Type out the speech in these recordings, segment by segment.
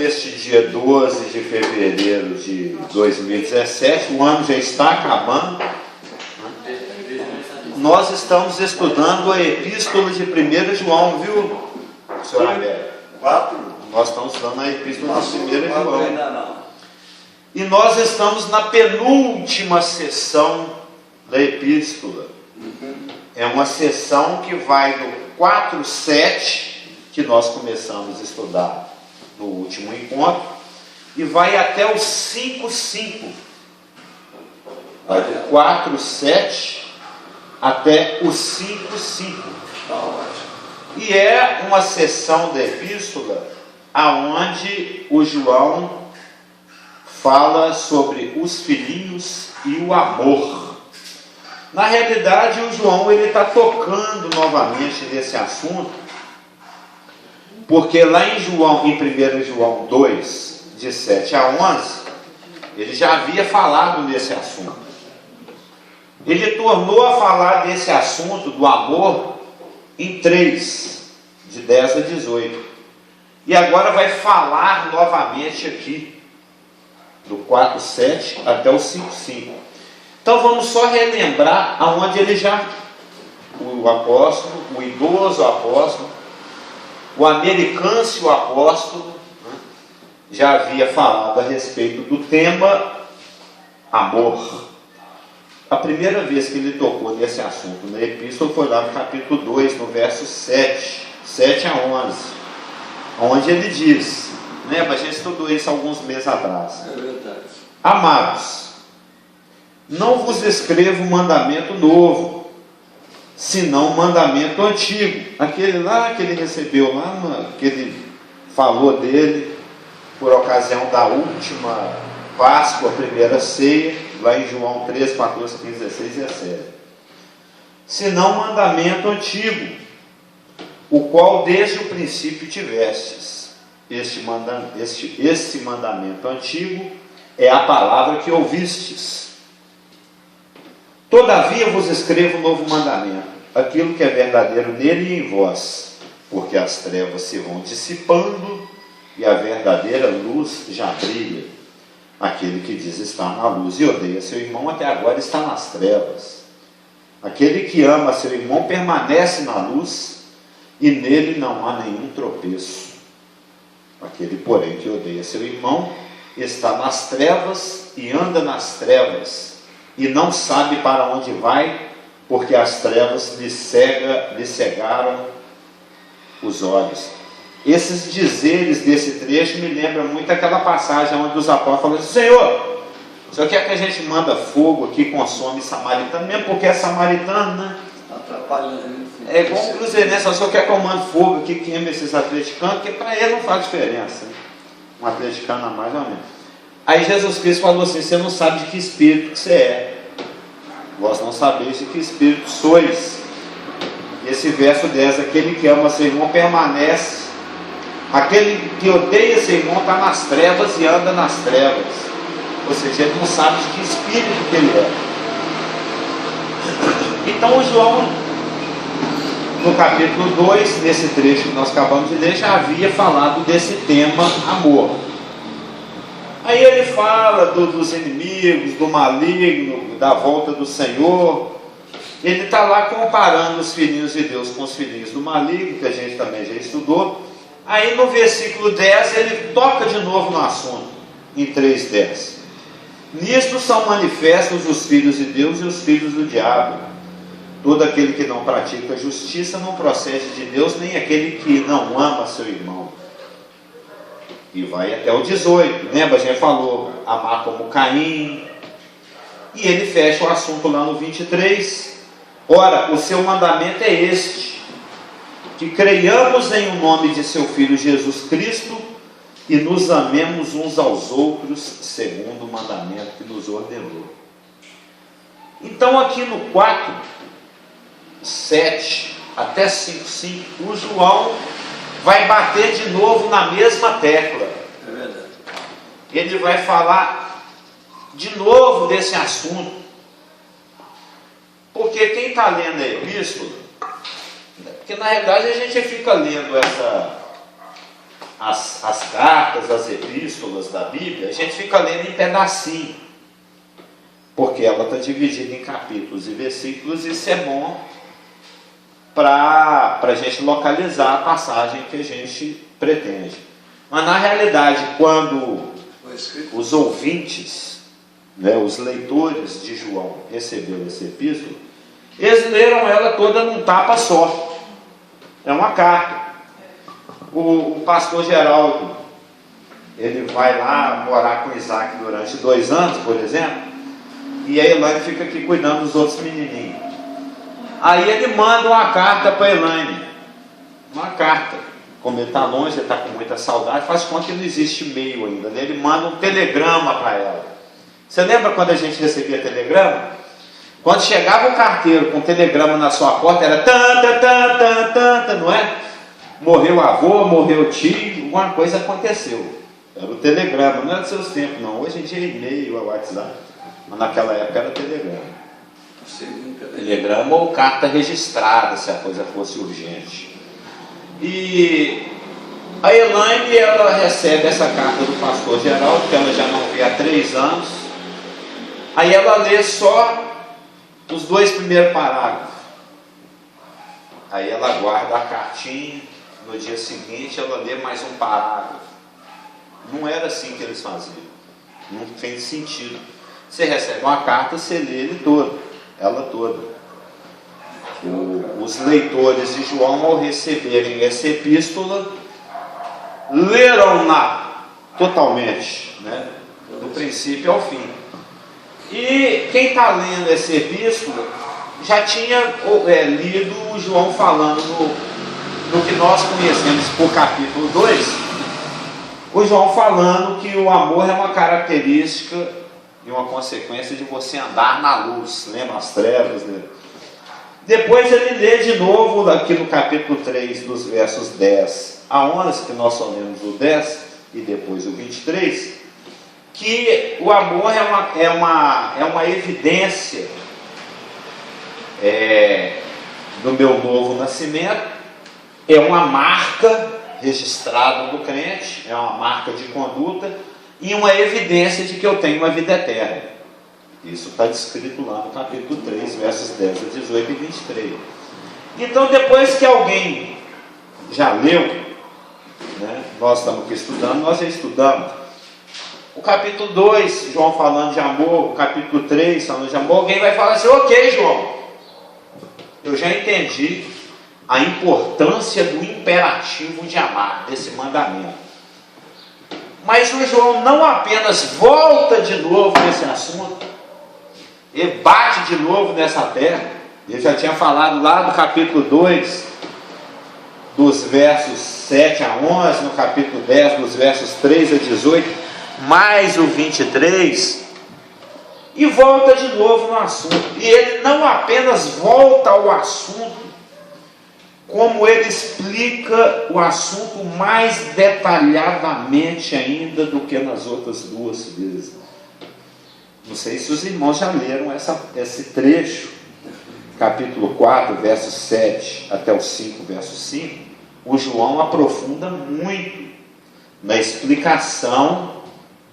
neste dia 12 de fevereiro de 2017, o ano já está acabando. Nós estamos estudando a epístola de 1 João, viu, senhor Abel? 4? Nós estamos estudando a epístola de 1 João. E nós estamos na penúltima sessão da epístola. É uma sessão que vai do 4:7, que nós começamos a estudar no último encontro, e vai até o 5:5. Vai do 4:7 até o 5:5. E é uma sessão da epístola aonde o João fala sobre os filhinhos e o amor. Na realidade, o João está tocando novamente nesse assunto, porque lá em 1 João 2, de 7 a 11, ele já havia falado nesse assunto. Ele tornou a falar desse assunto do amor em 3, de 10 a 18. E agora vai falar novamente aqui, do 4:7 até o 5:5. Então vamos só relembrar aonde ele já, o apóstolo, o idoso apóstolo, o americâncio apóstolo, já havia falado a respeito do tema amor. A primeira vez que ele tocou nesse assunto na epístola foi lá no capítulo 2, no verso 7 a 11, onde ele diz, lembra, a gente estudou isso alguns meses atrás. É verdade. Amados, não vos escrevo mandamento novo, senão mandamento antigo, aquele lá que ele recebeu lá, que ele falou dele por ocasião da última Páscoa, a primeira ceia, lá em João 3, 14, 15, 16 e 17. Senão mandamento antigo, o qual desde o princípio tivestes. Este mandamento antigo é a palavra que ouvistes. Todavia vos escrevo um novo mandamento, aquilo que é verdadeiro nele e em vós, porque as trevas se vão dissipando e a verdadeira luz já brilha. Aquele que diz estar na luz e odeia seu irmão até agora está nas trevas. Aquele que ama seu irmão permanece na luz e nele não há nenhum tropeço. Aquele, porém, que odeia seu irmão está nas trevas e anda nas trevas e não sabe para onde vai, porque as trevas lhe cegaram os olhos. Esses dizeres desse trecho me lembram muito aquela passagem onde os apóstolos falam assim: Senhor, o Senhor quer que a gente manda fogo aqui, consome samaritano, mesmo porque é samaritano, né? Atrapalhando. É igual um cruzeirense, o Senhor quer que eu mande fogo aqui, queime esses atleticanos, porque para ele não faz diferença, né? Um atleticano a mais ou menos. Aí Jesus Cristo falou assim: você não sabe de que espírito que você é, vós não sabeis de que espírito sois. E esse verso 10, aquele que ama seu irmão permanece, aquele que odeia seu irmão está nas trevas e anda nas trevas, ou seja, ele não sabe de que espírito que ele é. Então o João, no capítulo 2, nesse trecho que nós acabamos de ler, já havia falado desse tema amor. Aí ele fala dos inimigos, do maligno, da volta do Senhor. Ele está lá comparando os filhinhos de Deus com os filhinhos do maligno, que a gente também já estudou. Aí no versículo 10 ele toca de novo no assunto, em 3:10. Nisto são manifestos os filhos de Deus e os filhos do diabo. Todo aquele que não pratica justiça não procede de Deus, nem aquele que não ama seu irmão. E vai até o 18, lembra? A gente falou, amar como Caim. E ele fecha o assunto lá no 23. Ora, o seu mandamento é este: que creiamos em o nome de seu Filho Jesus Cristo e nos amemos uns aos outros, segundo o mandamento que nos ordenou. Então aqui no 4:7 até 5:5, o João vai bater de novo na mesma tecla. É verdade. Ele vai falar de novo desse assunto. Porque quem está lendo a epístola, porque na realidade a gente fica lendo as cartas, as epístolas da Bíblia, a gente fica lendo em pedacinho, porque ela está dividida em capítulos e versículos, e isso é bom para a gente localizar a passagem que a gente pretende. Mas na realidade, quando os ouvintes, né, os leitores de João receberam essa epístola, eles leram ela toda num tapa só. É uma carta. O pastor Geraldo, ele vai lá morar com Isaac durante 2 anos, por exemplo, e a Elaine fica aqui cuidando dos outros menininhos. Aí ele manda uma carta para a Elaine, uma carta. Como ele está longe, ele está com muita saudade, faz conta que não existe e-mail ainda, né? Ele manda um telegrama para ela. Você lembra quando a gente recebia telegrama? Quando chegava o carteiro com um telegrama na sua porta, era tan, não é? Morreu o avô, morreu o tio, alguma coisa aconteceu. Era o telegrama, não era dos seus tempos, não. Hoje em dia é e-mail, é WhatsApp. Mas naquela época era telegrama. Telegrama ou carta registrada, se a coisa fosse urgente. E a Elaine, ela recebe essa carta do pastor Geraldo, que ela já não vê há 3 anos. Aí ela lê só os 2 primeiros parágrafos. Aí ela guarda a cartinha. No dia seguinte ela lê mais um parágrafo. Não era assim que eles faziam. Não tem sentido. Você recebe uma carta, você lê ele todo, ela toda. Os leitores de João, ao receberem essa epístola, leram-na totalmente, né? Do princípio ao fim. E quem está lendo essa epístola já tinha lido o João falando no que nós conhecemos por capítulo 2, o João falando que o amor é uma característica e uma consequência de você andar na luz, lembra as trevas, né? Depois ele lê de novo aqui no capítulo 3, dos versos 10 a 11, que nós só lemos o 10 e depois o 23, que o amor é uma evidência do meu novo nascimento, é uma marca registrada do crente, é uma marca de conduta e uma evidência de que eu tenho uma vida eterna. Isso está descrito lá no capítulo 3, versos 10 a 18 e 23. Então, depois que alguém já leu, né, nós estamos aqui estudando, nós já estudamos o capítulo 2, João falando de amor, o capítulo 3 falando de amor, alguém vai falar assim: ok, João, eu já entendi a importância do imperativo de amar, desse mandamento. Mas o João não apenas volta de novo nesse assunto, ele bate de novo nessa terra. Ele já tinha falado lá no capítulo 2, dos versos 7 a 11, no capítulo 10, dos versos 3 a 18, mais o 23, e volta de novo no assunto. E ele não apenas volta ao assunto, como ele explica o assunto mais detalhadamente ainda do que nas outras 2 vezes. Não sei se os irmãos já leram esse trecho, capítulo 4, versos 7 até o 5, verso 5. O João aprofunda muito na explicação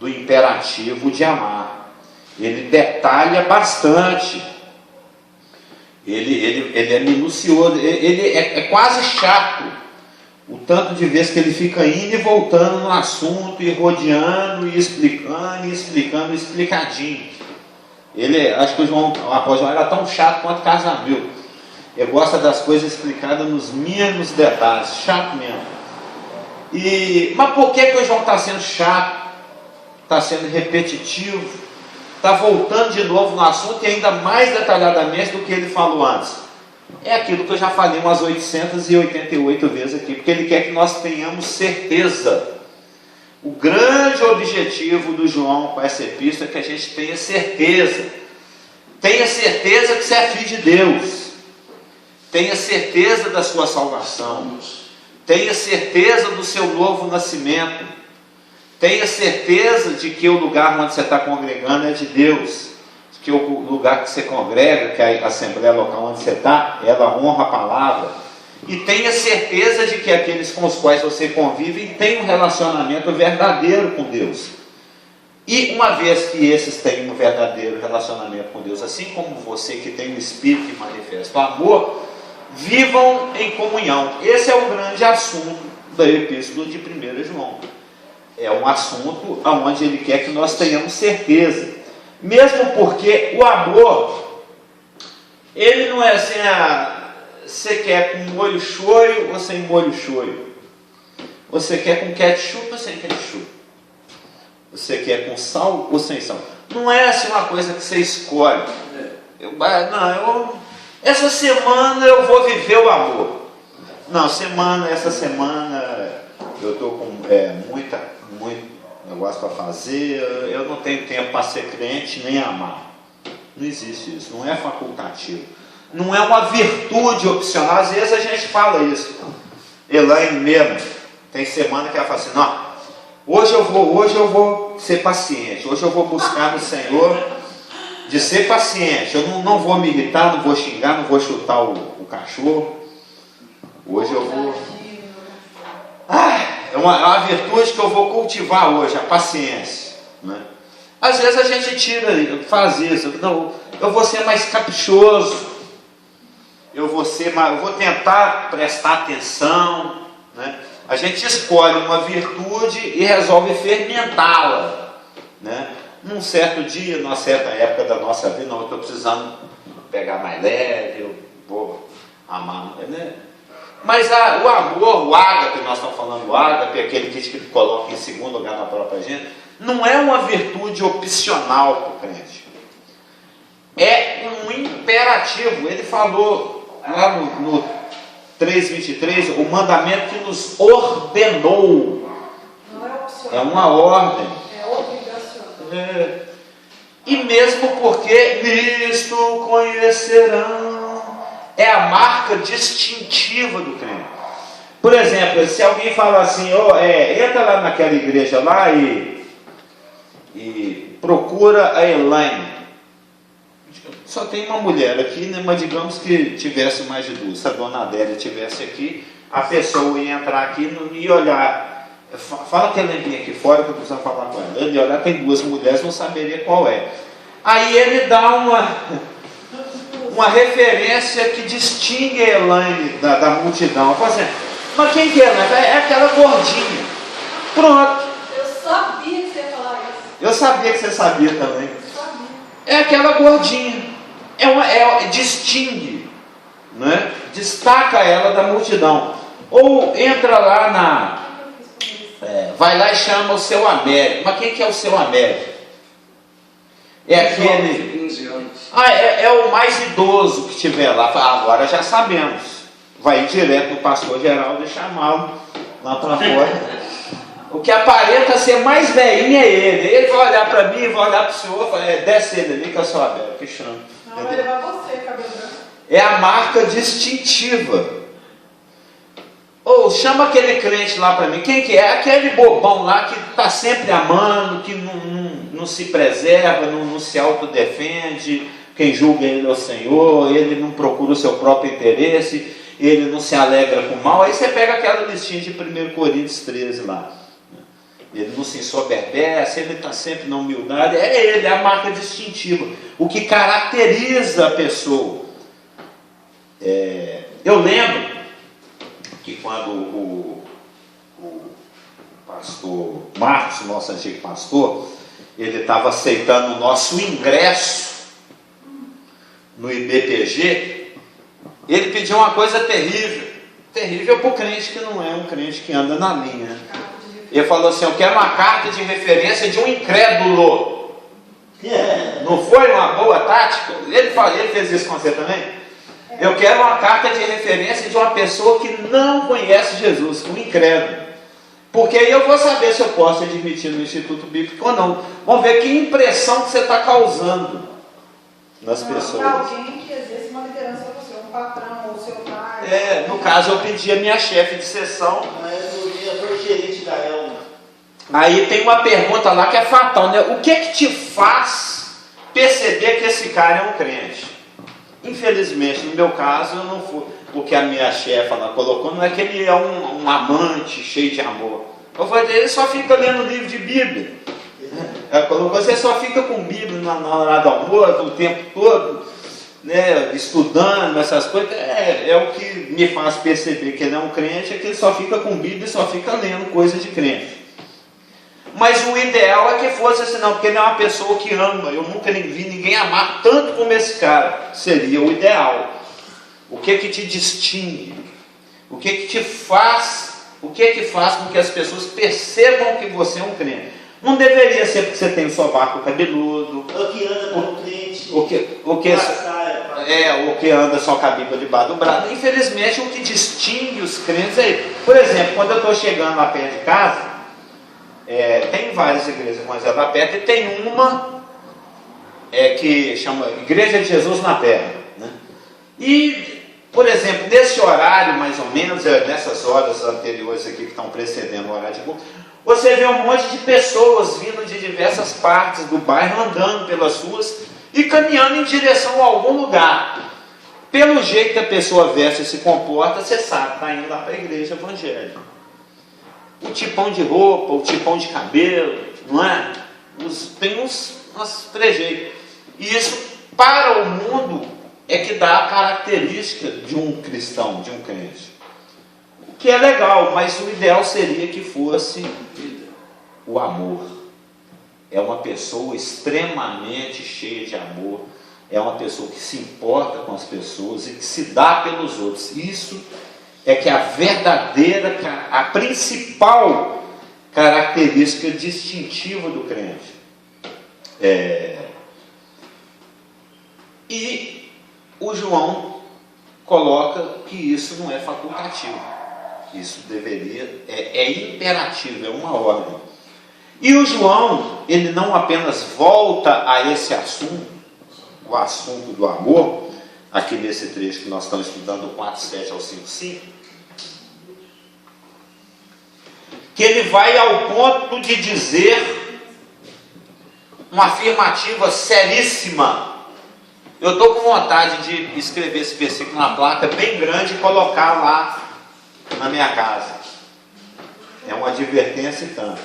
do imperativo de amar. Ele detalha bastante. Ele é minucioso, ele é quase chato, o tanto de vezes que ele fica indo e voltando no assunto, e rodeando, e explicando, explicadinho. Acho que o apóstolo João era tão chato quanto Casamil. Ele gosta das coisas explicadas nos mínimos detalhes, chato mesmo. Mas por que o João está sendo chato, está sendo repetitivo? Está voltando de novo no assunto e ainda mais detalhadamente do que ele falou antes. É aquilo que eu já falei umas 888 vezes aqui, porque ele quer que nós tenhamos certeza. O grande objetivo do João com essa epístola é que a gente tenha certeza. Tenha certeza que você é filho de Deus. Tenha certeza da sua salvação. Tenha certeza do seu novo nascimento. Tenha certeza de que o lugar onde você está congregando é de Deus, que o lugar que você congrega, que é a assembleia local onde você está, ela honra a palavra. e tenha certeza de que aqueles com os quais você convive têm um relacionamento verdadeiro com Deus. E uma vez que esses têm um verdadeiro relacionamento com Deus, assim como você que tem o Espírito que manifesta o amor, vivam em comunhão. Esse é o grande assunto da Epístola de 1 João. É um assunto onde ele quer que nós tenhamos certeza. Mesmo porque o amor, ele não é assim, você quer com molho shoyu ou sem molho shoyu? Você quer com ketchup ou sem ketchup? Você quer com sal ou sem sal? Não é assim uma coisa que você escolhe. Essa semana eu vou viver o amor. Não, essa semana eu estou com muito negócio para fazer, eu não tenho tempo para ser crente nem amar. Não existe isso, não é facultativo. Não é uma virtude opcional. Às vezes a gente fala isso. Elaine mesmo, tem semana que ela fala assim, não, hoje eu vou ser paciente, hoje eu vou buscar no Senhor de ser paciente, eu não vou me irritar, não vou xingar, não vou chutar o cachorro, hoje eu vou... é uma virtude que eu vou cultivar hoje, a paciência, né? Às vezes a gente faz isso, não, eu vou ser mais caprichoso, eu vou tentar prestar atenção, né? A gente escolhe uma virtude e resolve fermentá-la, né? Num certo dia, numa certa época da nossa vida, não, eu estou precisando pegar mais leve, eu vou amar, né? Mas o amor, o ágape, nós estamos falando, o ágape, aquele que coloca em segundo lugar na própria gente, não é uma virtude opcional para o crente. É um imperativo. Ele falou lá no 3:23, o mandamento que nos ordenou. Não é opcional. É uma ordem. É obrigacional. E mesmo porque nisto conhecerão. É a marca distintiva do crente. Por exemplo, se alguém fala assim, entra lá naquela igreja lá e procura a Elaine. Só tem uma mulher aqui, né? Mas digamos que tivesse mais de duas. Se a dona Adélia estivesse aqui, a pessoa ia entrar aqui e olhar. Fala que ela vinha aqui fora que eu preciso falar com ela. Ele ia olhar, tem duas mulheres, não saberia qual é. Aí ele dá uma referência que distingue a Elaine da multidão. Fala assim, mas quem que é Elaine? É aquela gordinha. Pronto. Eu sabia que você ia falar isso. Eu sabia que você sabia também. Eu sabia. É aquela gordinha. Distingue, né? Destaca ela da multidão. Ou entra lá vai lá e chama o seu Américo. Mas quem que é o seu Américo? É aquele... 15 anos. É o mais idoso que estiver lá. Agora já sabemos. Vai ir direto no pastor Geraldo e chamá-lo lá para fora. O que aparenta ser mais velhinho é ele. Ele vai olhar para mim, vai olhar para o senhor e falar, desce ele ali que eu sou Abel, que chama. Não, vai levar você, cabelo branco. É a marca distintiva. Ou chama aquele crente lá para mim. Quem que é? Aquele bobão lá que está sempre amando, que não se preserva, não se autodefende. Quem julga ele é o Senhor, ele não procura o seu próprio interesse, ele não se alegra com o mal. Aí você pega aquela listinha de 1 Coríntios 13 lá. Ele não se ensoberbece, ele está sempre na humildade. É a marca distintiva. O que caracteriza a pessoa. Eu lembro que quando o pastor Marcos, nosso antigo pastor, ele estava aceitando o nosso ingresso no IBPG, ele pediu uma coisa terrível para o crente que não é um crente que anda na linha. Ele falou assim, eu quero uma carta de referência de um incrédulo. Não foi uma boa tática? Ele fez isso com você também? Eu quero uma carta de referência de uma pessoa que não conhece Jesus, um incrédulo. Porque aí eu vou saber se eu posso admitir no Instituto Bíblico ou não. Vamos ver que impressão que você está causando nas pessoas. Para alguém que exerce uma liderança para você, um patrão ou seu pai. No caso eu pedi a minha chefe de sessão. Mas no dia foi o gerente da Elma. Aí tem uma pergunta lá que é fatal, né? O que é que te faz perceber que esse cara é um crente? Infelizmente, no meu caso, eu não fui. porque a minha chefa lá colocou, não é que ele é um amante cheio de amor. Eu falei, ele só fica lendo livro de Bíblia. Ela colocou, você só fica com Bíblia na hora do almoço, o tempo todo, né, estudando essas coisas. É o que me faz perceber que ele é um crente, é que ele só fica com Bíblia e só fica lendo coisa de crente. Mas o ideal é que fosse assim, não, porque ele é uma pessoa que ama. Eu nunca vi ninguém amar tanto como esse cara. Seria o ideal. O que te distingue? O que te faz? O que faz com que as pessoas percebam que você é um crente? Não deveria ser porque você tem o sovaco cabeludo. O que anda como crente. O que anda só com a Bíblia debaixo do braço. Infelizmente, o que distingue os crentes é isso. Por exemplo, quando eu estou chegando lá perto de casa, tem várias igrejas evangélicas lá perto, e tem uma que chama Igreja de Jesus na Terra, né? E, por exemplo, nesse horário, mais ou menos, nessas horas anteriores aqui que estão precedendo o horário de culto, você vê um monte de pessoas vindo de diversas partes do bairro, andando pelas ruas e caminhando em direção a algum lugar. Pelo jeito que a pessoa veste e se comporta, você sabe, está indo lá para a igreja evangélica. O tipão de roupa, o tipão de cabelo, não é? Tem uns trejeitos. E isso, para o mundo, é que dá a característica de um cristão, de um crente. O que é legal, mas o ideal seria que fosse o amor. É uma pessoa extremamente cheia de amor. É uma pessoa que se importa com as pessoas e que se dá pelos outros. Isso é que a verdadeira, a principal característica distintiva do crente. E o João coloca que isso não é facultativo. Isso deveria, é imperativo, é uma ordem. E o João, ele não apenas volta a esse assunto, o assunto do amor, aqui nesse trecho que nós estamos estudando, do 4:7 ao 5:5, que ele vai ao ponto de dizer uma afirmativa seríssima. Eu estou com vontade de escrever esse versículo na placa bem grande e colocar lá na minha casa. É uma advertência e tanto.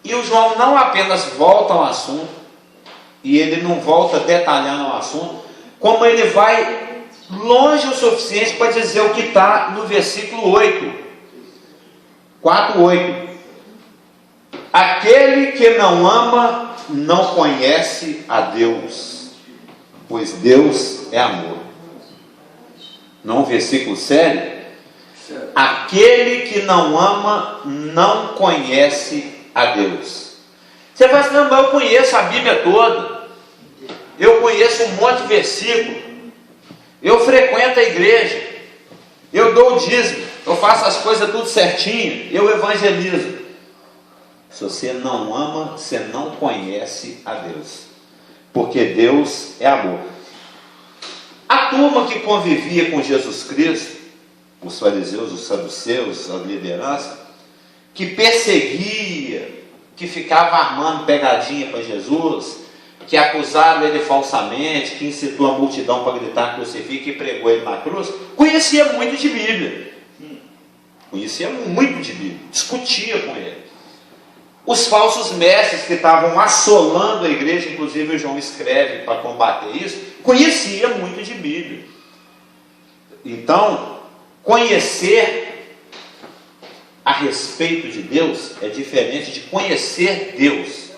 E o João não apenas volta ao assunto, e ele não volta detalhando o assunto, como ele vai longe o suficiente para dizer o que está no versículo 8. 4:8. Aquele que não ama não conhece a Deus, pois Deus é amor. Não, versículo sério. Aquele que não ama não conhece a Deus. Você vai assim, não, mas eu conheço a Bíblia toda, eu conheço um monte de versículo, eu frequento a igreja, eu dou o dízimo, eu faço as coisas tudo certinho, eu evangelizo. Se você não ama, você não conhece a Deus, porque Deus é amor. A turma que convivia com Jesus Cristo, os fariseus, os saduceus, a liderança, que perseguia, que ficava armando pegadinha para Jesus, que acusaram ele falsamente, que incitou a multidão para gritar crucifica e pregou ele na cruz, conhecia muito de Bíblia. Conhecia muito de Bíblia, discutia com ele. Os falsos mestres que estavam assolando a igreja, inclusive o João escreve para combater isso, conhecia muito de Bíblia. Então, conhecer a respeito de Deus é diferente de conhecer Deus.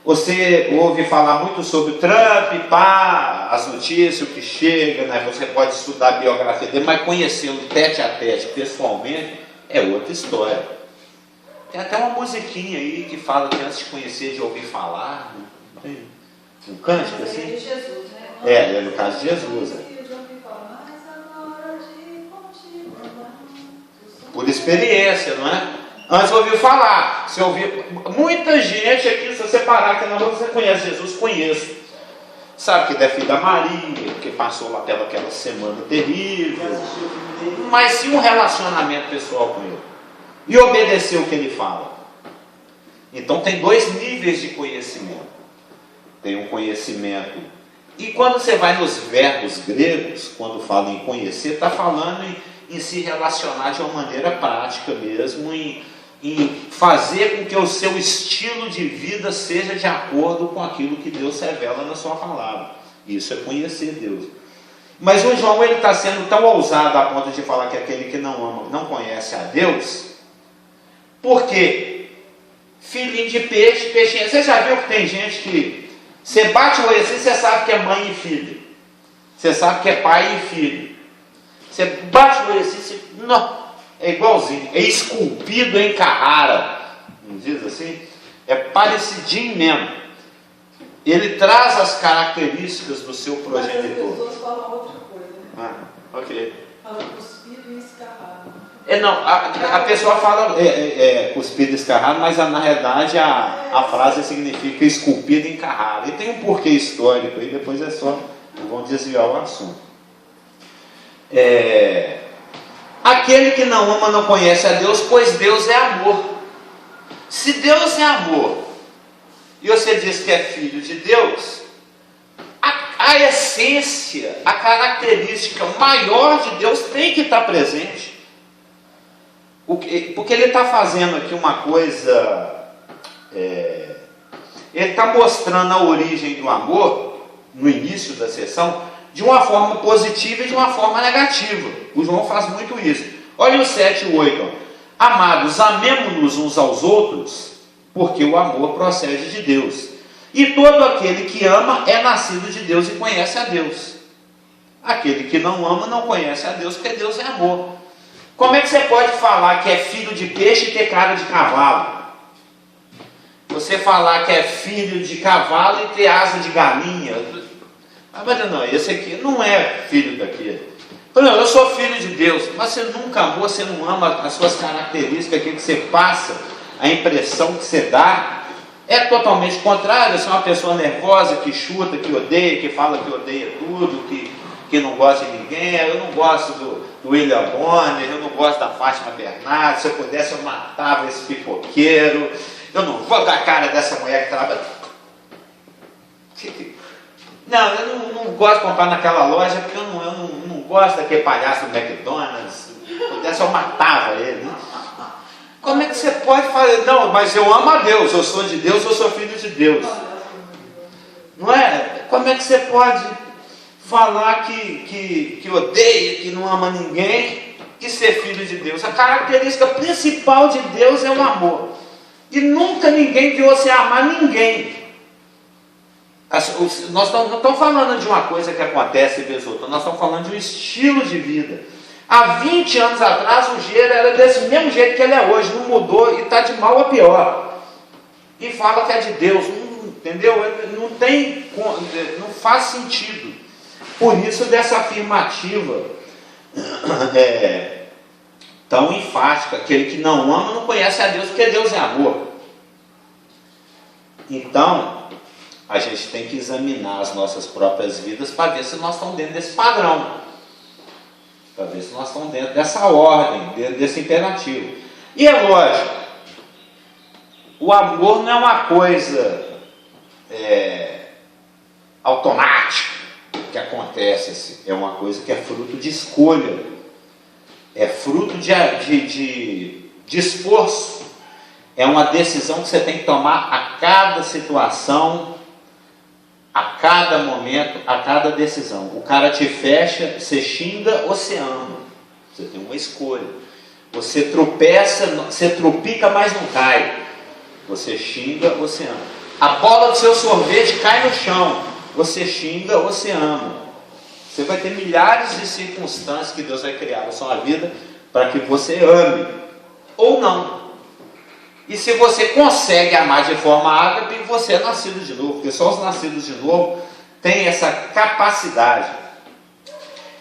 Você ouve falar muito sobre Trump, as notícias, o que chega, né? Você pode estudar a biografia dele, mas conhecê-lo tete a tete, pessoalmente, é outra história. Tem até uma musiquinha aí que fala que antes de conhecer, de ouvir falar, né? Tem um cântico assim? É de Jesus, né? É no caso de Jesus. Por experiência, não é? Antes ouviu falar, você ouviu. Muita gente aqui, se você parar aqui na rua, você conhece Jesus, conheço. Sabe que é filho da Maria, que passou lá pelaquela semana terrível. Mas se um relacionamento pessoal com ele e obedecer o que ele fala. Então tem dois níveis de conhecimento. Tem um conhecimento E quando você vai nos verbos gregos, quando fala em conhecer, está falando em se relacionar de uma maneira prática mesmo, em fazer com que o seu estilo de vida seja de acordo com aquilo que Deus revela na sua palavra. Isso é conhecer Deus. Mas o João está sendo tão ousado a ponto de falar que aquele que não ama não conhece a Deus, porque filhinho de peixe, peixinho. Você já viu que tem gente que você bate o olho assim, você sabe que é mãe e filho, você sabe que é pai e filho. Você bate o olho assim, você, não, é igualzinho, é esculpido em Carrara, não diz assim? É parecidinho mesmo. Ele traz as características do seu progenitor. Mas as pessoas falam outra coisa, né? Ok. Falam cuspido e escarrado. Não, a pessoa fala cuspido e escarrado, mas na realidade a frase significa esculpido em Carrara. E tem um porquê histórico, e depois é só, vão desviar o assunto. Aquele que não ama não conhece a Deus, pois Deus é amor. Se Deus é amor, e você diz que é filho de Deus, a essência, a característica maior de Deus tem que estar presente. Porque ele está fazendo aqui uma coisa, ele está mostrando a origem do amor, no início da sessão, de uma forma positiva e de uma forma negativa. O João faz muito isso. Olha o 7 e 8. Amados, amemo-nos uns aos outros, porque o amor procede de Deus. E todo aquele que ama é nascido de Deus e conhece a Deus. Aquele que não ama não conhece a Deus, porque Deus é amor. Como é que você pode falar que é filho de peixe e ter cara de cavalo? Você falar que é filho de cavalo e ter asa de galinha? Mas não, esse aqui não é filho daquele. Não, eu sou filho de Deus, mas você nunca amou, você não ama as suas características, aquilo que você passa, a impressão que você dá, é totalmente contrário. Você é uma pessoa nervosa, que chuta, que odeia, que fala que odeia tudo, que não gosta de ninguém. Eu não gosto do William Bonner, eu não gosto da Fátima Bernardes. Se eu pudesse eu matava esse pipoqueiro, eu não vou dar a cara dessa mulher que trabalha. Não, eu não gosto de comprar naquela loja, porque eu não gosto daquele palhaço do McDonald's. Se pudesse eu matava ele, né? Como é que você pode fazer? Não, mas eu amo a Deus, eu sou de Deus, eu sou filho de Deus. Não é? Como é que você pode falar que odeia, que não ama ninguém, e ser filho de Deus? A característica principal de Deus é o amor. E nunca ninguém viu você amar ninguém. Nós não estamos falando de uma coisa que acontece vez ou outra, nós estamos falando de um estilo de vida. Há 20 anos atrás o Gera era desse mesmo jeito que ele é hoje, não mudou e está de mal a pior. E fala que é de Deus, entendeu? Não faz sentido. Por isso dessa afirmativa tão enfática, aquele que não ama não conhece a Deus, porque Deus é amor. Então, a gente tem que examinar as nossas próprias vidas para ver se nós estamos dentro desse padrão, para ver se nós estamos dentro dessa ordem, dentro desse imperativo. E é lógico, o amor não é uma coisa automática que acontece, é uma coisa que é fruto de escolha, é fruto de esforço, é uma decisão que você tem que tomar a cada situação, a cada momento, a cada decisão. O cara te fecha, você xinga ou você ama. Você tem uma escolha. Você tropeça, você tropica, mas não cai. Você xinga ou você ama. A bola do seu sorvete cai no chão. Você xinga ou você ama. Você vai ter milhares de circunstâncias que Deus vai criar na sua vida para que você ame ou não. E se você consegue amar de forma ágape, você é nascido de novo, porque só os nascidos de novo têm essa capacidade.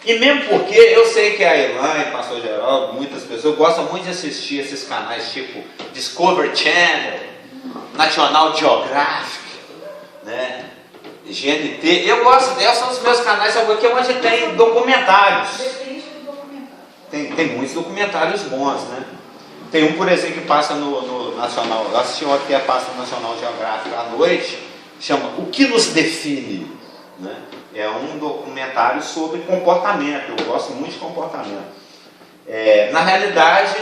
E mesmo porque eu sei que a Elaine, Pastor Geraldo, muitas pessoas gostam muito de assistir esses canais tipo Discovery Channel, National Geographic, né? GNT. Eu gosto dessa, são os meus canais, sabe aqui, onde tem documentários. Depende do documentário. Tem muitos documentários bons, né? Tem um, por exemplo, que passa no Nacional, eu assisti outro que passa no National Geographic à noite, chama O que nos define? Né? É um documentário sobre comportamento. Eu gosto muito de comportamento. Na realidade,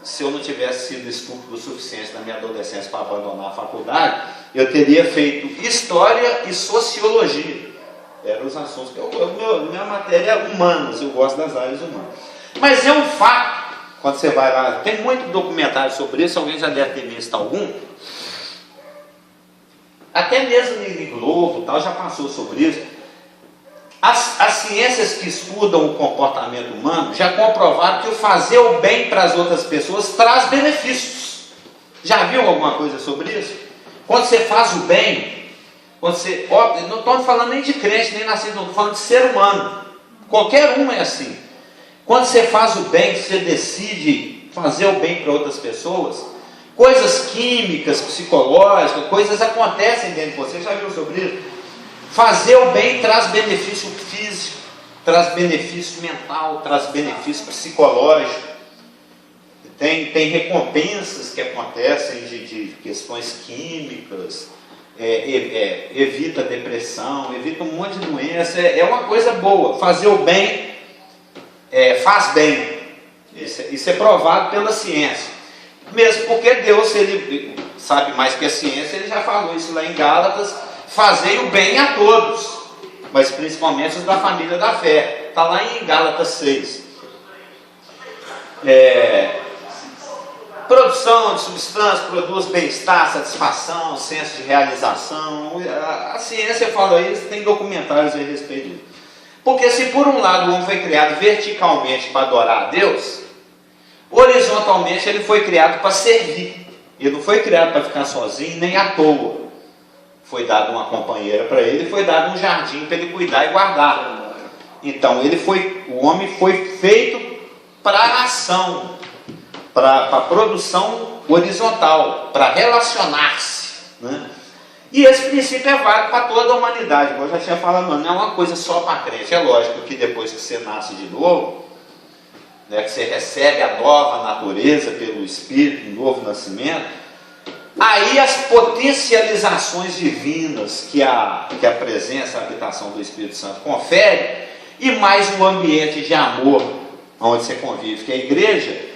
se eu não tivesse sido estúpido o suficiente na minha adolescência para abandonar a faculdade, eu teria feito História e Sociologia. Eram os assuntos que minha matéria é humanas, eu gosto das áreas humanas. Mas é um fato, quando você vai lá, tem muito documentário sobre isso, alguém já deve ter visto algum. Até mesmo em Globo, tal, já passou sobre isso. As ciências que estudam o comportamento humano já comprovaram que o fazer o bem para as outras pessoas traz benefícios. Já viu alguma coisa sobre isso? Quando você faz o bem, quando você, não estou falando nem de crente, nem nascido, não estou falando de ser humano. Qualquer um é assim. Quando você faz o bem, você decide fazer o bem para outras pessoas, coisas químicas, psicológicas, coisas acontecem dentro de você. Já viu sobre isso? Fazer o bem traz benefício físico, traz benefício mental, traz benefício psicológico. Tem recompensas que acontecem de questões químicas, evita a depressão, evita um monte de doença, é uma coisa boa. Fazer o bem faz bem. Isso é provado pela ciência. Mesmo porque Deus, ele sabe mais que a ciência, ele já falou isso lá em Gálatas: fazei o bem a todos, mas principalmente os da família da fé. Está lá em Gálatas 6. Produção de substância produz bem-estar, satisfação, senso de realização. A ciência fala isso, tem documentários a respeito disso. Porque se por um lado o homem foi criado verticalmente para adorar a Deus, horizontalmente ele foi criado para servir. Ele não foi criado para ficar sozinho, nem à toa. Foi dado uma companheira para ele, foi dado um jardim para ele cuidar e guardar. Então o homem foi feito para a ação, para a produção horizontal, para relacionar-se, né? E esse princípio é válido para toda a humanidade. Como eu já tinha falado, não é uma coisa só para crente. É lógico que depois que você nasce de novo, né, que você recebe a nova natureza pelo Espírito, um novo nascimento, aí as potencializações divinas que a presença, a habitação do Espírito Santo confere, e mais um ambiente de amor, onde você convive, que é a igreja,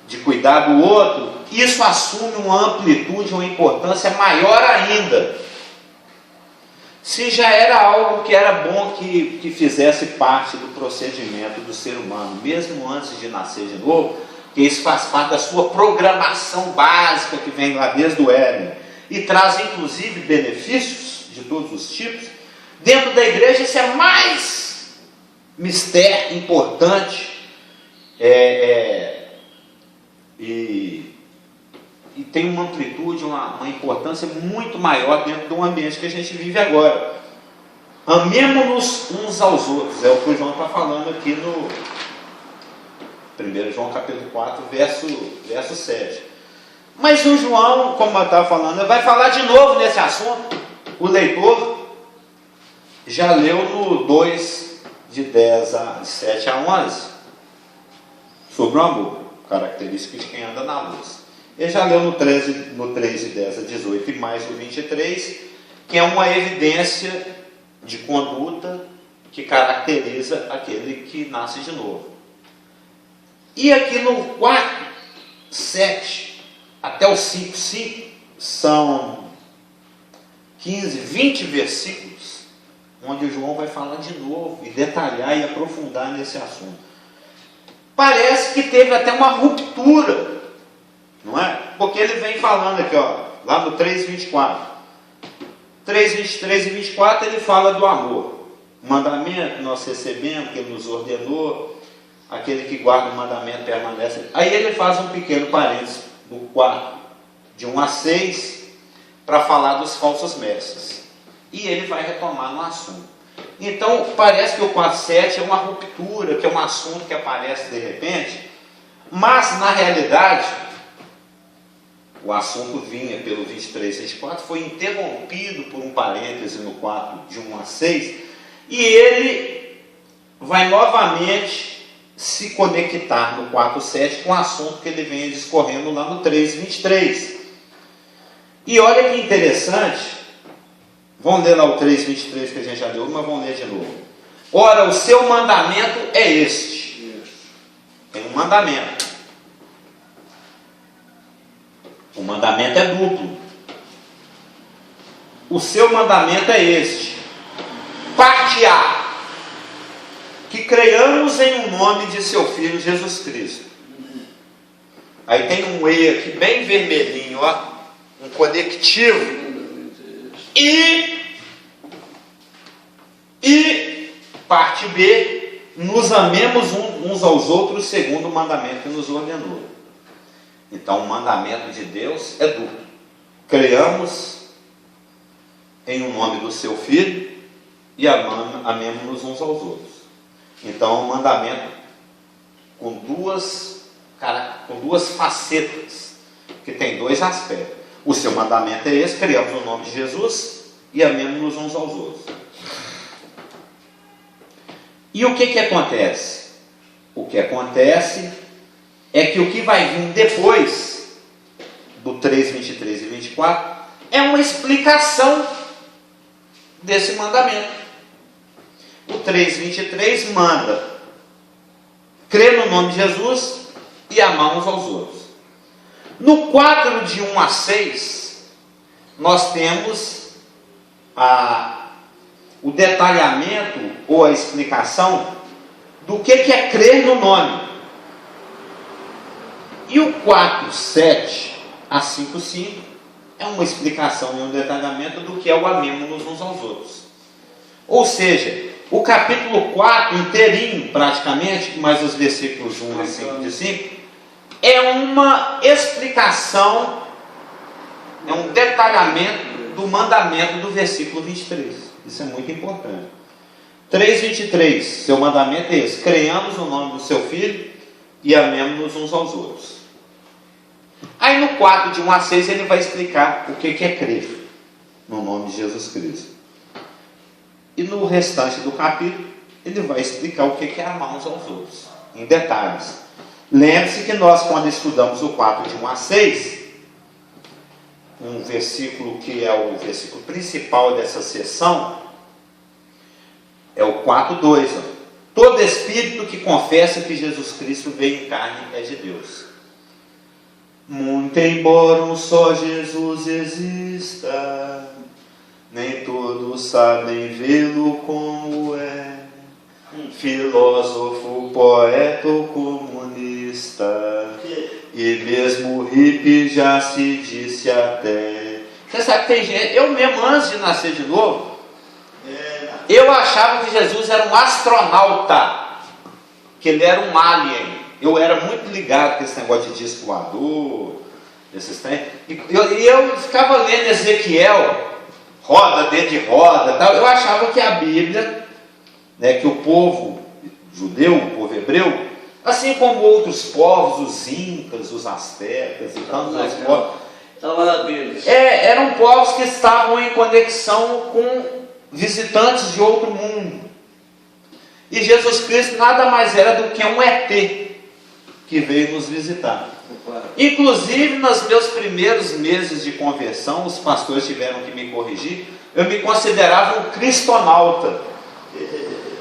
de cuidar do outro, isso assume uma amplitude, uma importância maior ainda. Se já era algo que era bom que fizesse parte do procedimento do ser humano, mesmo antes de nascer de novo, que isso faz parte da sua programação básica, que vem lá desde o Éden, e traz inclusive benefícios de todos os tipos, dentro da igreja isso é mais mistério, importante, e tem uma amplitude, uma importância muito maior dentro do ambiente que a gente vive agora. Amemo-nos uns aos outros, é o que o João está falando aqui no 1 João capítulo 4, verso 7. Mas o João, como eu estava falando, vai falar de novo nesse assunto. O leitor já leu no 2, de 7 a 11, sobre o amor, característica de quem anda na luz. Ele já leu no 3, de 10 a 18 e mais no 23, que é uma evidência de conduta que caracteriza aquele que nasce de novo. E aqui no 4, 7 até o 5, 5, são 15, 20 versículos, onde o João vai falar de novo e detalhar e aprofundar nesse assunto. Parece que teve até uma ruptura, não é? Porque ele vem falando aqui, lá no 3:24. 3:23 e 24 ele fala do amor. O mandamento que nós recebemos, que ele nos ordenou, aquele que guarda o mandamento permanece. Aí ele faz um pequeno parênteses no 4, de 1 a 6, para falar dos falsos mestres. E ele vai retomar no assunto. Então, parece que o 4:7 é uma ruptura, que é um assunto que aparece de repente, mas, na realidade, o assunto vinha pelo 23 e 24, foi interrompido por um parêntese no 4, de 1 a 6, e ele vai novamente se conectar no 4:7 com o assunto que ele vem discorrendo lá no 3:23. E olha que interessante, Vamos ler lá o 3:23 que a gente já deu, mas vamos ler de novo. Ora, o seu mandamento é este. Tem um mandamento. O mandamento é duplo. O seu mandamento é este. Parte A. Que creiamos em um nome de seu Filho Jesus Cristo. Aí tem um E aqui bem vermelhinho, ó, um conectivo. E parte B, nos amemos uns aos outros segundo o mandamento que nos ordenou. Então o mandamento de Deus é duplo. Creiamos em um nome do seu Filho e amemos-nos uns aos outros. Então é um mandamento com duas facetas, que tem dois aspectos. O seu mandamento é esse: criamos o nome de Jesus e amemos-nos uns aos outros. E o que acontece? O que acontece é que o que vai vir depois do 3:23 e 24 é uma explicação desse mandamento. O 3:23 manda crer no nome de Jesus e amar uns aos outros. No 4, de 1 a 6, nós temos o detalhamento ou a explicação do que é crer no nome. E o 4:7 a 5:5 é uma explicação e um detalhamento do que é o amemos uns aos outros. Ou seja, o capítulo 4 inteirinho, praticamente, mais os versículos 1 a 5 de 5, é uma explicação, é um detalhamento do mandamento do versículo 23. Isso é muito importante. 3:23, seu mandamento é esse: creiamos no nome do seu Filho e amemos-nos uns aos outros. Aí no 4, de 1 a 6, ele vai explicar o que é crer no nome de Jesus Cristo. E no restante do capítulo, ele vai explicar o que é amar uns aos outros, em detalhes. Lembre-se que nós, quando estudamos o 4, de 1 a 6, um versículo que é o versículo principal dessa sessão, é o 4:2. Todo espírito que confessa que Jesus Cristo veio em carne é de Deus. Muito embora um só Jesus exista, nem todos sabem vê-lo como é. Filósofo, poeta ou comunista, e mesmo hippie já se disse até. Você sabe que tem gente, eu mesmo antes de nascer de novo, eu achava que Jesus era um astronauta, que ele era um alien. Eu era muito ligado com esse negócio de disco voador, esses trem. E eu ficava lendo Ezequiel, roda dentro de roda, tal. Eu achava que a Bíblia, que o povo judeu, o povo hebreu, assim como outros povos, os incas, os astecas e tantos outros povos, eram povos que estavam em conexão com visitantes de outro mundo. E Jesus Cristo nada mais era do que um ET que veio nos visitar. Inclusive, nos meus primeiros meses de conversão, os pastores tiveram que me corrigir, eu me considerava um cristonauta.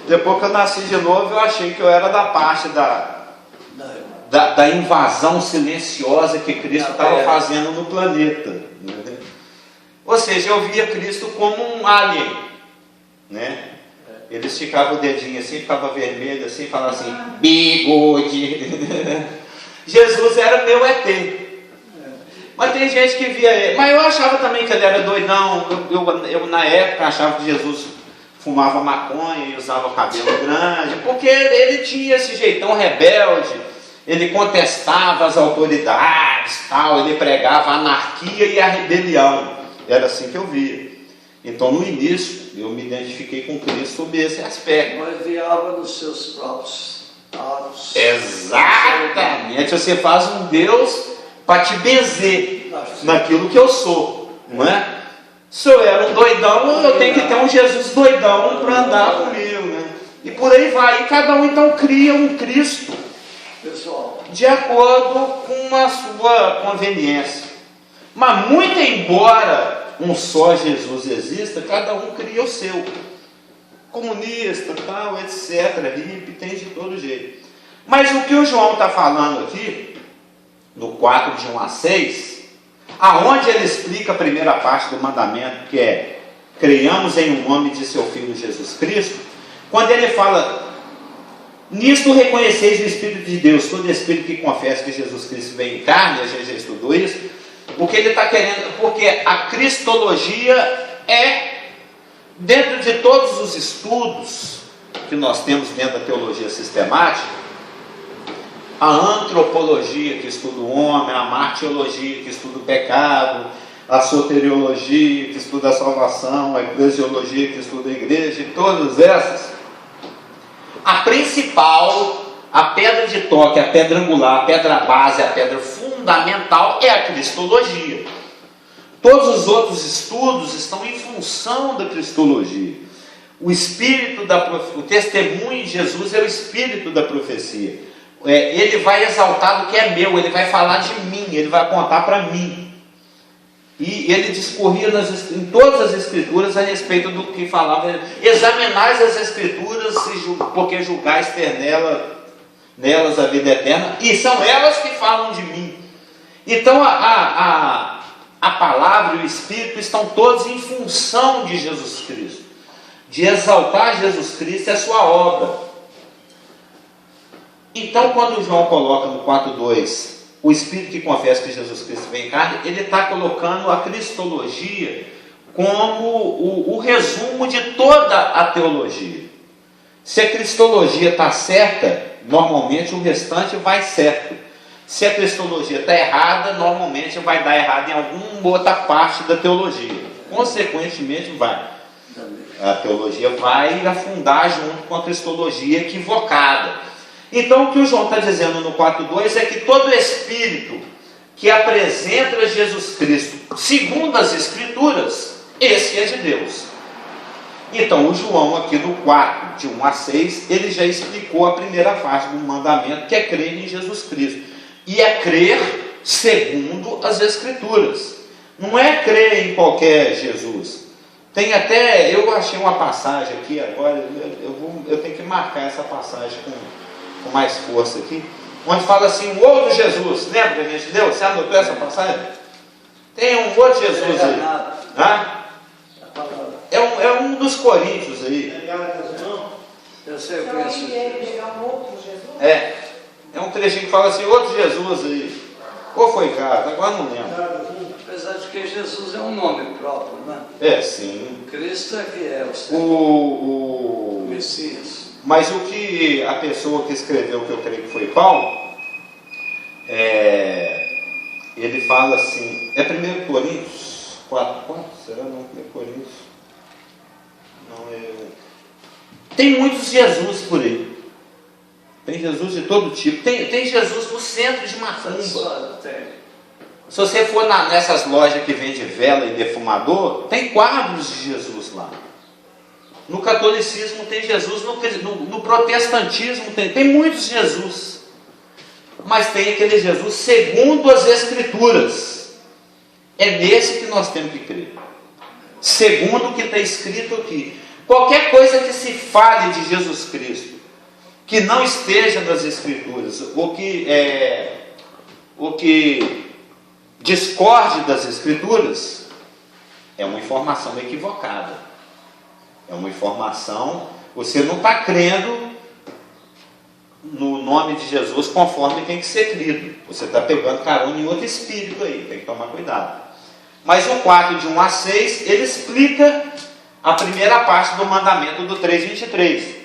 Depois que eu nasci de novo, eu achei que eu era da parte da invasão silenciosa que Cristo estava fazendo no planeta. Ou seja, eu via Cristo como um alien, Ele esticava o dedinho assim, ficava vermelho assim, falava assim, bigode. Jesus era meu ET. Mas tem gente que via ele. Mas eu achava também que ele era doidão. Eu na época achava que Jesus fumava maconha e usava cabelo grande, porque ele tinha esse jeitão rebelde, ele contestava as autoridades, tal, ele pregava a anarquia e a rebelião. Era assim que eu via. Então, no início, eu me identifiquei com Cristo sob esse aspecto. Mas viava nos seus próprios atos. Exatamente. Você faz um Deus para te benzer naquilo que eu sou, não é? Se eu era um doidão, eu tenho que ter um Jesus doidão para andar comigo, E por aí vai. E cada um então cria um Cristo, pessoal, de acordo com a sua conveniência. Mas muito embora um só Jesus exista, cada um cria o seu. Comunista, tal, etc. Hippie, tem de todo jeito. Mas o que o João está falando aqui, no 4, de 1 a 6, aonde ele explica a primeira parte do mandamento, que é: creiamos em o nome de seu Filho Jesus Cristo, quando ele fala: nisto reconheceis o Espírito de Deus, todo Espírito que confessa que Jesus Cristo veio em carne, a gente já estudou isso, o que ele está querendo, porque a cristologia é, dentro de todos os estudos que nós temos dentro da teologia sistemática, a antropologia que estuda o homem, a martiologia que estuda o pecado, a soteriologia que estuda a salvação, a eclesiologia que estuda a igreja, e todas essas, a principal, a pedra de toque, a pedra angular, a pedra base, a pedra fundamental é a cristologia. Todos os outros estudos estão em função da cristologia. O espírito o testemunho de Jesus é o espírito da profecia. Ele vai exaltar do que é meu, ele vai falar de mim, ele vai contar para mim. E ele discorria em todas as escrituras a respeito do que falava. Examinais as escrituras, porque julgais ter nelas a vida eterna, e são elas que falam de mim. Então a palavra e o Espírito estão todos em função de Jesus Cristo, de exaltar Jesus Cristo e a sua obra. Então, quando João coloca no 4:2 o Espírito que confessa que Jesus Cristo vem em carne, ele está colocando a cristologia como o resumo de toda a teologia. Se a cristologia está certa, normalmente o restante vai certo. Se a cristologia está errada, normalmente vai dar errado em alguma outra parte da teologia. Consequentemente, a teologia vai afundar junto com a cristologia equivocada. Então, o que o João está dizendo no 4:2 é que todo espírito que apresenta Jesus Cristo segundo as Escrituras, esse é de Deus. Então, o João aqui no 4, de 1 a 6, ele já explicou a primeira parte do mandamento, que é crer em Jesus Cristo. E é crer segundo as Escrituras. Não é crer em qualquer Jesus. Tem até, eu achei uma passagem aqui agora, eu tenho que marcar essa passagem com mais força aqui, onde fala assim: um outro Jesus. Lembra que a gente leu? Você anotou essa passagem? Tem um outro Jesus aí. É um dos coríntios aí. Eu sei, eu Então conheço. ele é um outro Jesus? É um trechinho que fala assim: outro Jesus aí. Qual foi, cara? Agora não lembro. Apesar de que Jesus é um nome próprio, né? Sim. Cristo é que é o Senhor. O Messias. Mas o que a pessoa que escreveu, que eu creio que foi Paulo, ele fala assim, é 1 Coríntios 4, será? Não, 1 Coríntios, tem muitos Jesus por aí, tem Jesus de todo tipo, tem Jesus no centro de Macumba. Se você for nessas lojas que vende vela e defumador, tem quadros de Jesus lá. No catolicismo tem Jesus, no protestantismo tem muitos Jesus. Mas tem aquele Jesus segundo as Escrituras. É nesse que nós temos que crer. Segundo o que está escrito aqui. Qualquer coisa que se fale de Jesus Cristo, que não esteja nas Escrituras, ou que discorde das Escrituras, é uma informação equivocada. É uma informação, você não está crendo no nome de Jesus conforme tem que ser crido. Você está pegando carona em outro espírito aí, tem que tomar cuidado. Mas o 4, de 1 a 6, ele explica a primeira parte do mandamento do 3:23.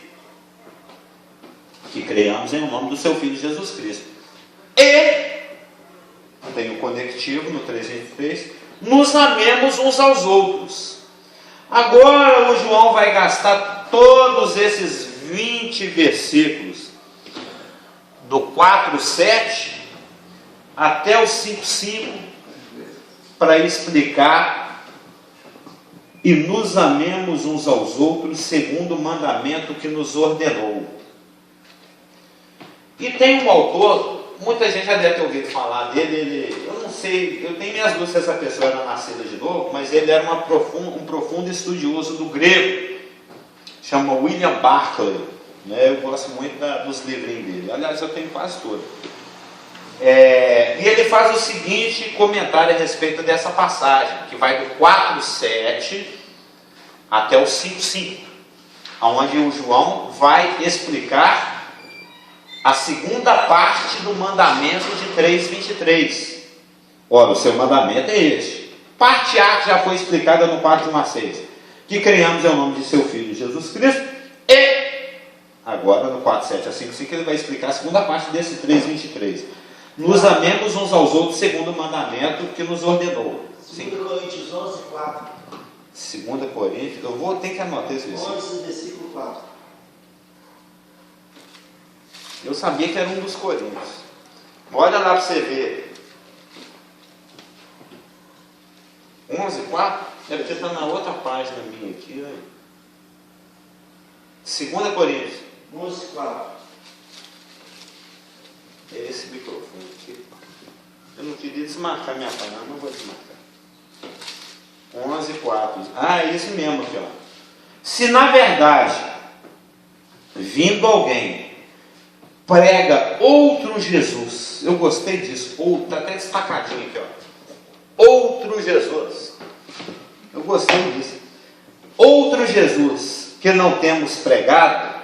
Que creiamos em nome do seu Filho Jesus Cristo. E, tem o conectivo no 3:23, nos amemos uns aos outros. Agora o João vai gastar todos esses 20 versículos, do 4:7 até o 5:5, para explicar: e nos amemos uns aos outros segundo o mandamento que nos ordenou. E tem um autor, muita gente já deve ter ouvido falar dele, eu não sei, eu tenho minhas dúvidas se essa pessoa era nascida de novo, mas ele era um profundo estudioso do grego, chama William Barclay, né? Eu gosto muito dos livrinhos dele, aliás eu tenho quase todos. E ele faz o seguinte comentário a respeito dessa passagem, que vai do 4:7 até o 5:5, onde o João vai explicar a segunda parte do mandamento de 3:23. Ora, o seu mandamento é este. Parte A que já foi explicada no 4:1-6, que criamos em nome de seu Filho Jesus Cristo. E agora no 4:7-5:5 ele vai explicar a segunda parte desse 3:23. Nos amemos uns aos outros segundo o mandamento que nos ordenou. 2 Coríntios 11:4. 2 Coríntios, eu vou ter que anotar esse versículo. 11, versículo 4. Eu sabia que era um dos Coríntios. Olha lá para você ver. 11:4? É porque está na outra página minha aqui. Né? 2 Coríntios. 11:4. É esse microfone aqui. Eu não queria desmarcar minha página, não vou desmarcar. 11:4. É esse mesmo aqui, ó. Se na verdade, vindo alguém, prega outro Jesus, eu gostei disso, está até destacadinho aqui, ó. Outro Jesus, eu gostei disso. Outro Jesus que não temos pregado,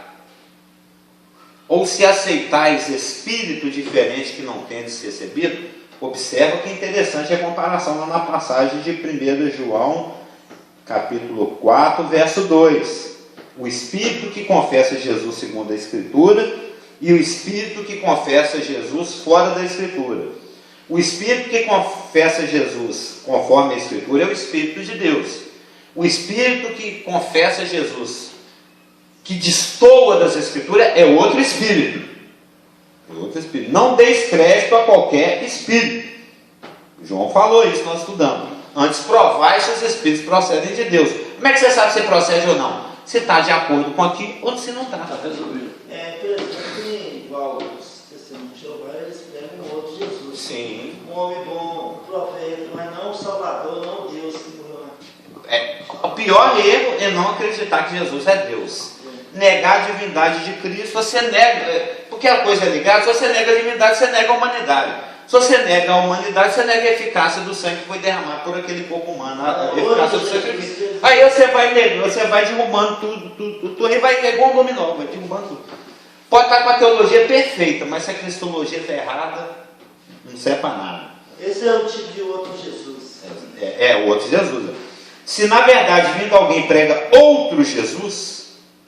ou se aceitais espírito diferente que não tendes recebido, observa que interessante a comparação lá na passagem de 1 João, capítulo 4, verso 2. O espírito que confessa Jesus segundo a Escritura e o espírito que confessa Jesus fora da Escritura. O espírito que confessa Jesus conforme a Escritura é o Espírito de Deus. O espírito que confessa Jesus, que destoa das Escrituras, é outro espírito. Não deis crédito a qualquer espírito. João falou isso, nós estudamos. Antes provai se os espíritos procedem de Deus. Como é que você sabe se procede ou não? Se está de acordo com aquilo ou se não está. Está resolvido. Por exemplo, igual os testemunhos de Jeová, eles pregam um outro Jesus. Sim. Um homem bom, um profeta, mas não um Salvador, não um Deus que morreu na... O pior erro é não acreditar que Jesus é Deus. Negar a divindade de Cristo, você nega, porque a coisa é ligada, se você nega a divindade, você nega a humanidade. Se você nega a humanidade, você nega a eficácia do sangue que foi derramado por aquele corpo humano, a eficácia do sacrifício. Aí você vai negando, você vai derrubando tudo, aí vai igual um dominó, vai derrubando tudo. Pode estar com a teologia perfeita, mas se a cristologia está errada, não serve para nada. Esse é o tipo de outro Jesus. O outro Jesus. Se na verdade vindo alguém prega outro Jesus,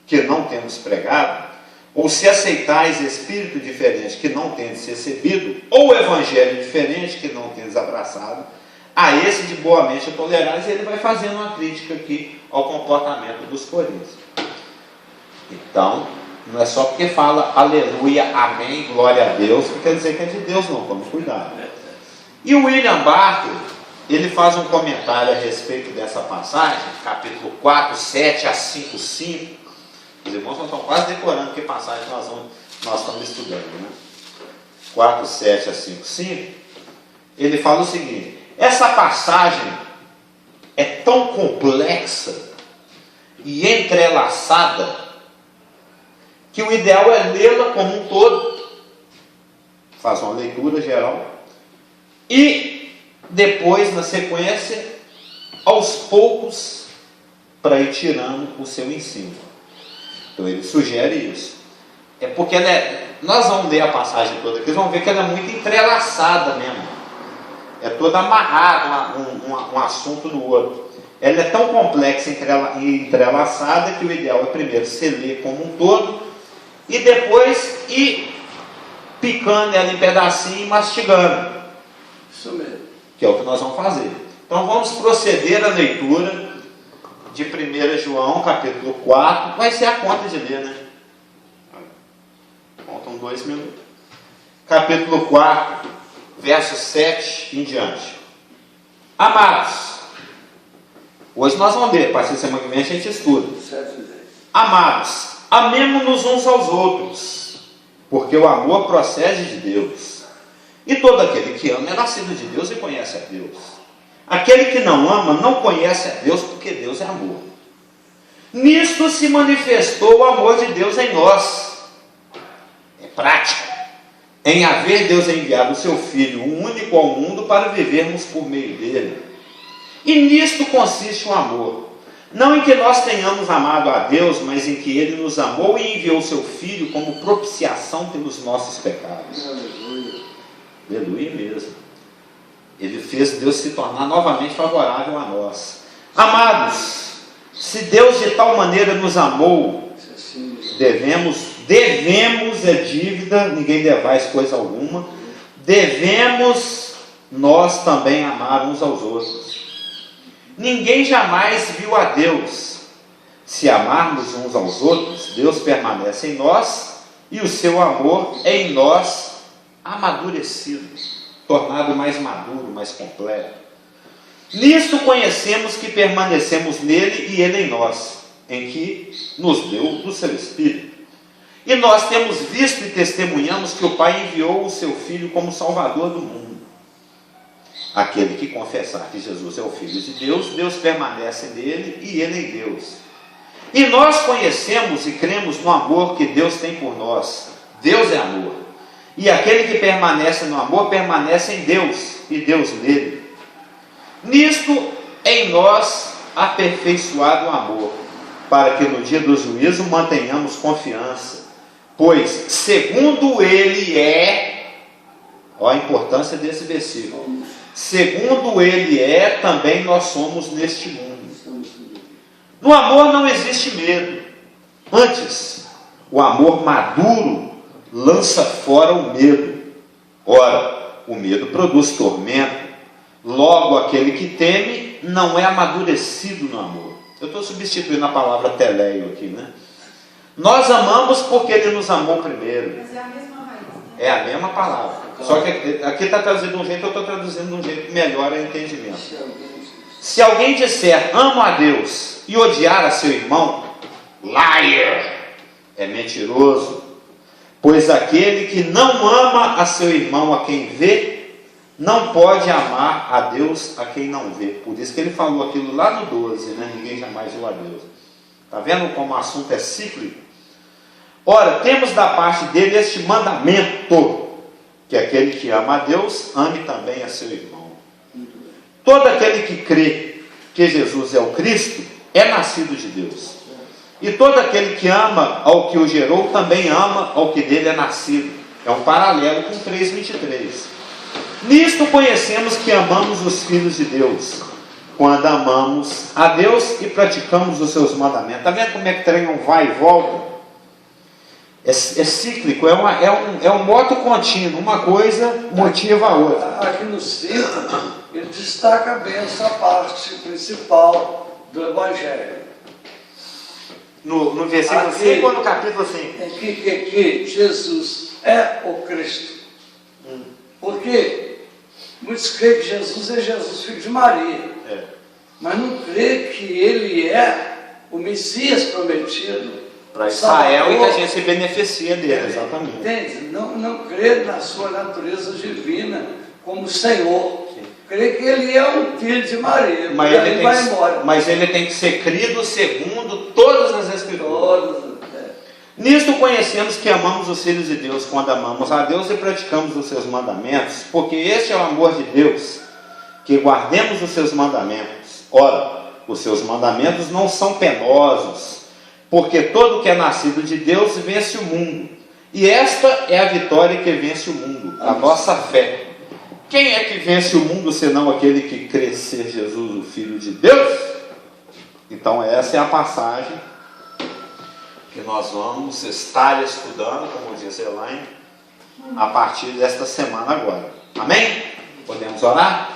que não temos pregado, ou se aceitais espírito diferente que não tendes recebido, ou evangelho diferente que não tendes abraçado, a esse de boa mente tolerais, ele vai fazendo uma crítica aqui ao comportamento dos coríntios. Então, não é só porque fala aleluia, amém, glória a Deus, que quer dizer que é de Deus, não, vamos cuidar. E o William Barclay, ele faz um comentário a respeito dessa passagem, capítulo 4, 7 a 5, 5. Os irmãos não estão quase decorando que passagem nós estamos estudando, né? 4, 7 a 5, 5. Ele fala o seguinte: essa passagem é tão complexa e entrelaçada que o ideal é lê-la como um todo, faz uma leitura geral, e depois, na sequência, aos poucos, para ir tirando o seu ensino. Então ele sugere isso. É porque nós vamos ler a passagem toda aqui, vamos ver que ela é muito entrelaçada mesmo. É toda amarrada um assunto no outro. Ela é tão complexa e entrelaçada que o ideal é primeiro se ler como um todo e depois ir picando ela em pedacinho e mastigando. Isso mesmo. Que é o que nós vamos fazer. Então vamos proceder à leitura de 1 João, capítulo 4, vai ser a conta de ler, né? Faltam 2 minutos. Capítulo 4, verso 7 em diante. Amados, hoje nós vamos ler, a partir da semana que vem a gente estuda. 7 e 10. Amados, amemo-nos uns aos outros, porque o amor procede de Deus. E todo aquele que ama é nascido de Deus e conhece a Deus. Aquele que não ama não conhece a Deus, porque Deus é amor. Nisto se manifestou o amor de Deus em nós. É prática. Em haver Deus enviado o seu Filho, o único ao mundo, para vivermos por meio dele. E nisto consiste o amor. Não em que nós tenhamos amado a Deus, mas em que Ele nos amou e enviou o seu Filho como propiciação pelos nossos pecados. Aleluia mesmo. Ele fez Deus se tornar novamente favorável a nós. Amados, se Deus de tal maneira nos amou, devemos, é dívida, ninguém devais coisa alguma, devemos nós também amar uns aos outros. Ninguém jamais viu a Deus. Se amarmos uns aos outros, Deus permanece em nós e o seu amor é em nós amadurecido, tornado mais maduro, mais completo. Nisto conhecemos que permanecemos nele e ele em nós, em que nos deu do seu Espírito. E nós temos visto e testemunhamos que o Pai enviou o seu Filho como Salvador do mundo. Aquele que confessar que Jesus é o Filho de Deus, Deus permanece nele e ele em Deus. E nós conhecemos e cremos no amor que Deus tem por nós. Deus é amor. E aquele que permanece no amor, permanece em Deus e Deus nele. Nisto, em nós, aperfeiçoado o amor, para que no dia do juízo mantenhamos confiança. Pois, segundo ele é, olha a importância desse versículo, segundo ele é, também nós somos neste mundo. No amor não existe medo. Antes, o amor maduro lança fora o medo. Ora, o medo produz tormento. Logo, aquele que teme não é amadurecido no amor. Eu estou substituindo a palavra teleio aqui, né? Nós amamos porque ele nos amou primeiro. Mas é a mesma raiz, né? É a mesma palavra. Só que aqui está traduzido de um jeito, eu estou traduzindo de um jeito que melhora o entendimento. Se alguém disser, amo a Deus, e odiar a seu irmão, liar, é mentiroso. Pois aquele que não ama a seu irmão a quem vê, não pode amar a Deus a quem não vê. Por isso que ele falou aquilo lá no 12, né? Ninguém jamais viu a Deus. Está vendo como o assunto é cíclico? Ora, temos da parte dele este mandamento, que aquele que ama a Deus, ame também a seu irmão. Todo aquele que crê que Jesus é o Cristo, é nascido de Deus. E todo aquele que ama ao que o gerou, também ama ao que dele é nascido. É um paralelo com 3,23. Nisto conhecemos que amamos os filhos de Deus, quando amamos a Deus e praticamos os seus mandamentos. Está vendo como é que trem vai e volta? É cíclico, é um moto contínuo, uma coisa motiva a outra. Aqui no 5, ele destaca bem essa parte principal do Evangelho. No versículo 5 ou no capítulo 5? É que Jesus é o Cristo. Porque muitos creem que Jesus é Jesus, filho de Maria. Mas não creem que ele é o Messias prometido para Israel, e que a gente se beneficia dele, exatamente. Entende? Não crê na sua natureza divina como Senhor. Crê que ele é um filho de Maria, mas ele tem que ser crido segundo todas as Escrituras. Nisto conhecemos que amamos os filhos de Deus quando amamos a Deus e praticamos os seus mandamentos, porque este é o amor de Deus, que guardemos os seus mandamentos. Ora, os seus mandamentos não são penosos, porque todo que é nascido de Deus vence o mundo. E esta é a vitória que vence o mundo, a nossa fé. Quem é que vence o mundo, senão aquele que crê ser Jesus, o Filho de Deus? Então essa é a passagem que nós vamos estar estudando, como diz Elaine, a partir desta semana agora. Amém? Podemos orar?